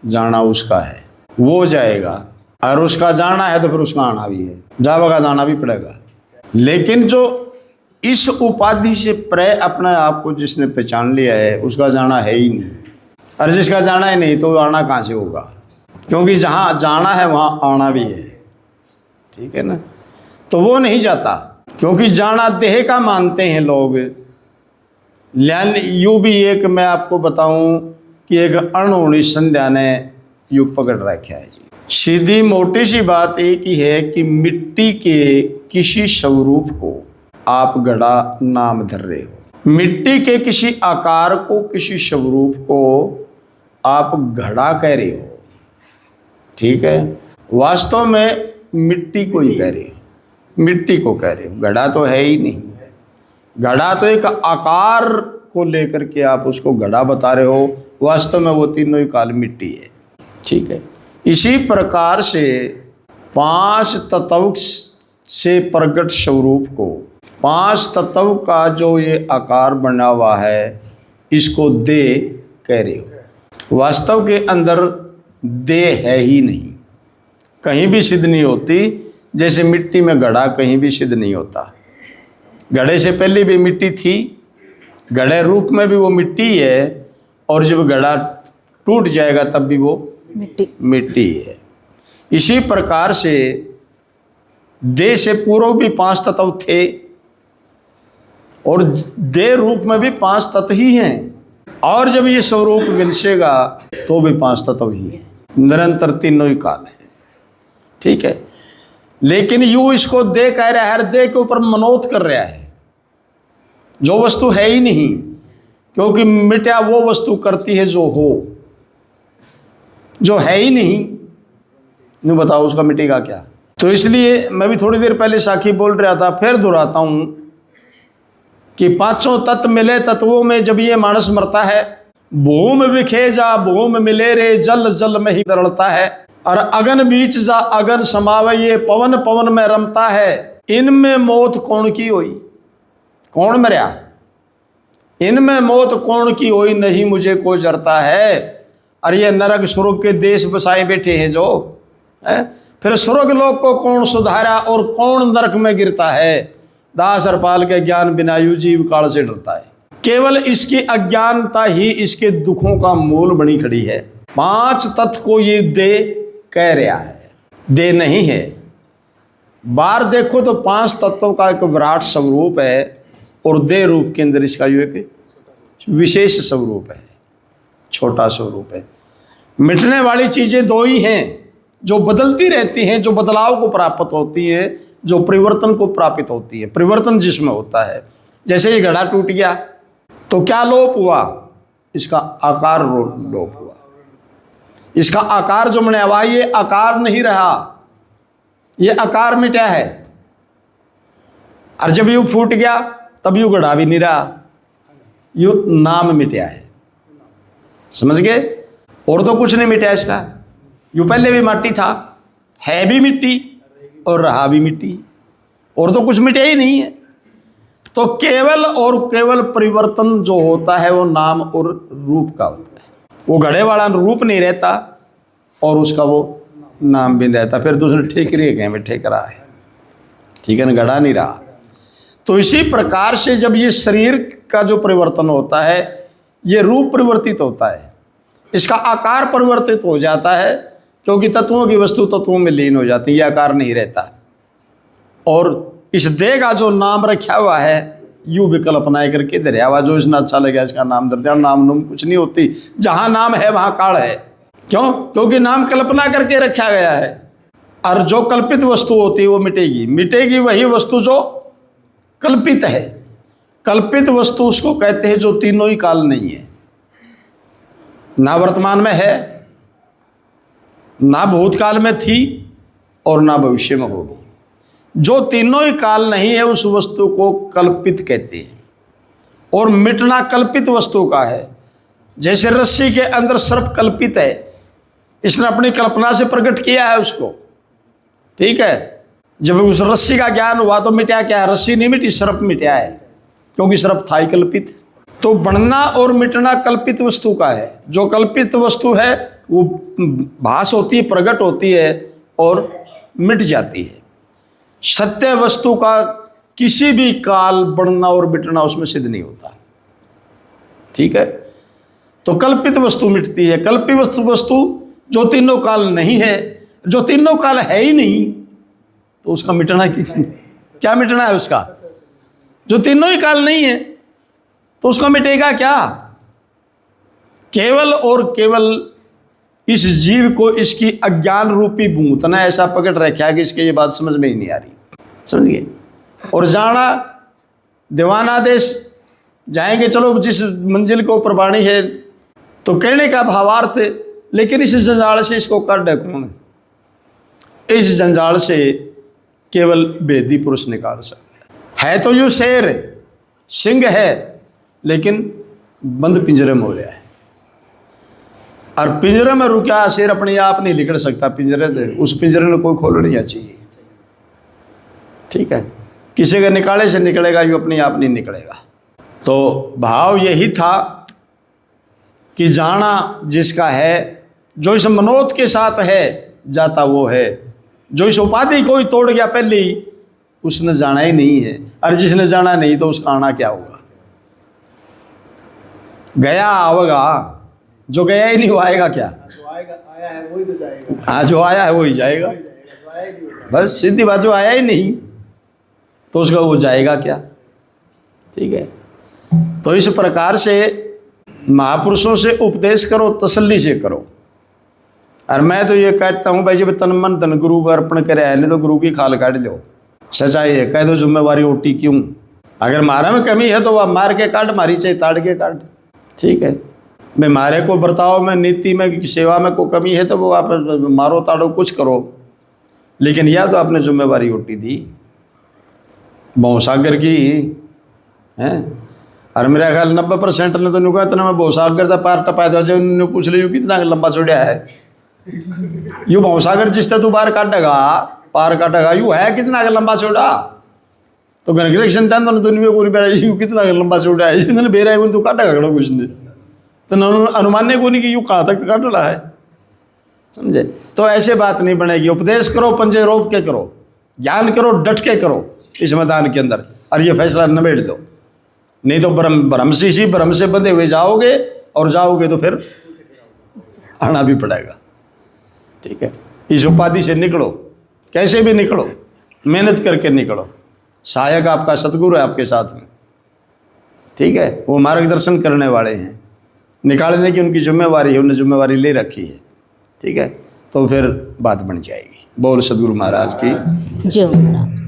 जाना उसका है, वो जाएगा, और उसका जाना है तो फिर उसका आना भी है, जाएगा जाना भी पड़ेगा। लेकिन जो इस उपाधि से प्रे अपने आप को जिसने पहचान लिया है उसका जाना है ही नहीं, और जिसका जाना ही नहीं तो आना कहाँ से होगा, क्योंकि जहाँ जाना है वहाँ आना भी है, ठीक है ना। तो वो नहीं जाता, क्योंकि जाना देह का मानते हैं लोग। यूँ भी एक मैं आपको बताऊं कि एक अणहोनी संध्या ने युग पकड़ रखा है जी। सीधी मोटी सी बात एक ही है कि मिट्टी के किसी स्वरूप को आप घड़ा नाम धर रहे हो, मिट्टी के किसी आकार को, किसी स्वरूप को आप घड़ा कह रहे हो, ठीक है। वास्तव में मिट्टी को ही कह रहे हो, मिट्टी को कह रहे हो, घड़ा तो है ही नहीं। घड़ा तो एक आकार को लेकर के आप उसको घड़ा बता रहे हो, वास्तव में वो तीनों ही काल मिट्टी है, ठीक है। इसी प्रकार से पांच तत्व से प्रकट स्वरूप को, पांच तत्व का जो ये आकार बना हुआ है, इसको देह कह रहे हो। वास्तव के अंदर देह है ही नहीं, कहीं भी सिद्ध नहीं होती। जैसे मिट्टी में घड़ा कहीं भी सिद्ध नहीं होता, घड़े से पहले भी मिट्टी थी, घड़े रूप में भी वो मिट्टी है, और जब घड़ा टूट जाएगा तब भी वो मिट्टी है। इसी प्रकार से देह से पूर्व भी पांच तत्व थे, और देह रूप में भी पांच तत्व ही हैं, और जब ये स्वरूप विलसेगा तो भी पांच तत्व ही है, निरंतर तीनों ही काल है, ठीक है। लेकिन यूं इसको देह कह रहा है, हर देह के ऊपर मनोत कर रहा है, जो वस्तु है ही नहीं, क्योंकि मिट्या वो वस्तु करती है जो हो, जो है ही नहीं बताओ उसका मिटेगा क्या। तो इसलिए मैं भी थोड़ी देर पहले साखी बोल रहा था, फिर दोहराता हूं कि पांचों तत्व मिले तत्वों में जब ये मानस मरता है, भूम विखे जा भूम मिले रे, जल जल में ही दरड़ता है, और अगन बीच जा अगन समावे, ये पवन पवन में रमता है। इनमें मौत कौन की होई, कौन मरया, इनमें मौत कौन की होई, नहीं मुझे कोई जरता है। और ये नरक स्वर्ग के देश बसाए बैठे हैं जो है, फिर स्वर्ग लोक को कौन सुधारा और कौन नरक में गिरता है। दास हरपाल के ज्ञान बिना यू जीव काल से डरता है। केवल इसकी अज्ञानता ही इसके दुखों का मूल बनी खड़ी है। पांच तत्व को ये दे कह रहा है, दे नहीं है। बाहर देखो तो पांच तत्वों का एक विराट स्वरूप है, और दे रूप के अंदर इसका जो एक विशेष स्वरूप है, छोटा स्वरूप है। मिटने वाली चीजें दो ही हैं, जो बदलती रहती हैं, जो बदलाव को प्राप्त होती हैं, जो परिवर्तन को प्राप्त होती है। परिवर्तन जिसमें होता है, जैसे ये घड़ा टूट गया तो क्या लोप हुआ, इसका आकार लोप हुआ। इसका आकार जो मैंने हुआ, ये आकार नहीं रहा, ये आकार मिटा है। और जब यूं फूट गया तब यूं घड़ा भी नहीं रहा, यूं नाम मिटा है, समझ गए। और तो कुछ नहीं मिटा इसका, यूं पहले भी माटी था, है भी मिट्टी और रहा भी मिट्टी, और तो कुछ मिटा ही नहीं है। तो केवल और केवल परिवर्तन जो होता है वो नाम और रूप का होता है। वो घड़े वाला रूप नहीं रहता और उसका वो नाम भी नहीं रहता। फिर दूसरे ठेकरे कहें में ठेक रहा है, ठीक है ना, घड़ा नहीं रहा। तो इसी प्रकार से जब ये शरीर का जो परिवर्तन होता है, ये रूप परिवर्तित होता है, इसका आकार परिवर्तित हो जाता है, क्योंकि तत्वों की वस्तु तत्वों में लीन हो जाती है, ये आकार नहीं रहता। और इस देह का जो नाम रखा हुआ है, यूं भी कल्पना करके धरिया हुआ, जो इसने अच्छा लगा इसका नाम धर दिया। नाम नूम कुछ नहीं होती, जहां नाम है वहां काल है। क्यों? क्योंकि नाम कल्पना करके रखा गया है, और जो कल्पित वस्तु होती है वो मिटेगी। मिटेगी वही वस्तु जो कल्पित है। कल्पित वस्तु उसको कहते हैं जो तीनों ही काल नहीं है, ना वर्तमान में है, ना भूतकाल में थी, और ना भविष्य में होगी। जो तीनों ही काल नहीं है उस वस्तु को कल्पित कहते हैं। और मिटना कल्पित वस्तु का है। जैसे रस्सी के अंदर सर्प कल्पित है, इसने अपनी कल्पना से प्रकट किया है उसको, ठीक है। जब उस रस्सी का ज्ञान हुआ तो मिटा क्या? रस्सी नहीं मिटी, सर्प मिटा है, क्योंकि सर्प था ही कल्पित। तो बनना और मिटना कल्पित वस्तु का है। जो कल्पित वस्तु है वो भास होती है, प्रकट होती है और मिट जाती है। सत्य वस्तु का किसी भी काल बढ़ना और मिटना उसमें सिद्ध नहीं होता। ठीक है, तो कल्पित वस्तु मिटती है। कल्पित वस्तु जो तीनों काल नहीं है, जो तीनों काल है ही नहीं, तो उसका मिटना क्या मिटना है उसका? जो तीनों ही काल नहीं है तो उसका मिटेगा क्या? केवल और केवल इस जीव को इसकी अज्ञान रूपी भूत ने ऐसा पकड़ रखा है कि इसके ये बात समझ में ही नहीं आ रही, समझिए। और जाना दीवाना देश जाएंगे, चलो जिस मंजिल को ऊपर बाणी है, तो कहने का भावार्थ, लेकिन इस जंजाल से इसको कर दे कौन? इस जंजाल से केवल वेदी पुरुष निकाल सकता है। तो यूं शेर सिंह है, लेकिन बंद पिंजरे में हो गया है। और पिंजरे में रुका शेर अपने आप नहीं निकल सकता पिंजरे से, उस पिंजरे में कोई खोल नहीं चाहिए। ठीक है, किसी के निकाले से निकलेगा, यूं अपने आप नहीं निकलेगा। तो भाव यही था कि जाना जिसका है, जो इस मनोत के साथ है जाता वो है। जो इस उपाधि को ही तोड़ गया पहले ही, उसने जाना ही नहीं है। और जिसने जाना नहीं तो उसका आना क्या होगा? गया आवेगा, जो गया ही नहीं वो आएगा क्या? जो आया है वही तो जाएगा। हाँ, जो आया है वही जाएगा, बस सीधी बात। जो आया ही नहीं तो उसका वो जाएगा क्या? ठीक है, तो इस प्रकार से महापुरुषों से उपदेश करो, तसल्ली से करो। और मैं तो ये कहता हूँ भाई, जब तन मन धन गुरु को अर्पण करे है, नहीं तो गुरु की खाल काट दो। सच्चाई है, कह दो जिम्मेवारी ओटी क्यों? अगर मारा में कमी है तो वह मार के काट, मारी चाहे ताड़ के काट। ठीक है, भाई मारे को बर्ताव में, नीति में, सेवा में कोई कमी है तो वो आप मारो ताड़ो कुछ करो, लेकिन या तो आपने जिम्मेवारी ओटी दी भवसागर की है। और मेरा ख्याल 90% ने तो नहीं कहा इतना मैं भवसागर था पार टपाया था। जो उन्होंने पूछ लिया कितना लंबा छोड़ा है, यू भवसागर जिससे तू बाहर काटेगा, पार काटेगा, यू है कितना लंबा छोड़ा? तो कनेक्शन था तो दुनिया को नहीं, यू कितना लंबा छोड़ा है, इसने बेरा है तो काटेगा खड़ा कुछ नहीं, तो अनुमान ने को नहीं कि यू कहाँ तक काट रहा है, समझे? तो ऐसे बात नहीं बनेगी। उपदेश करो, पंजे रोक के करो, ज्ञान करो, डट के करो इस मैदान के अंदर, और ये फैसला निबेड़ दो। नहीं तो भ्रम से बंधे हुए जाओगे, और जाओगे तो फिर आना भी पड़ेगा। ठीक है, इस उपाधि से निकलो, कैसे भी निकलो, मेहनत करके निकलो। सहायक आपका सतगुरु है आपके साथ में, ठीक है, वो मार्गदर्शन करने वाले हैं, निकालने की उनकी जिम्मेवारी है, उन्होंने जिम्मेवारी ले रखी है। ठीक है, तो फिर बात बन जाएगी। बोल सतगुरु महाराज की जय।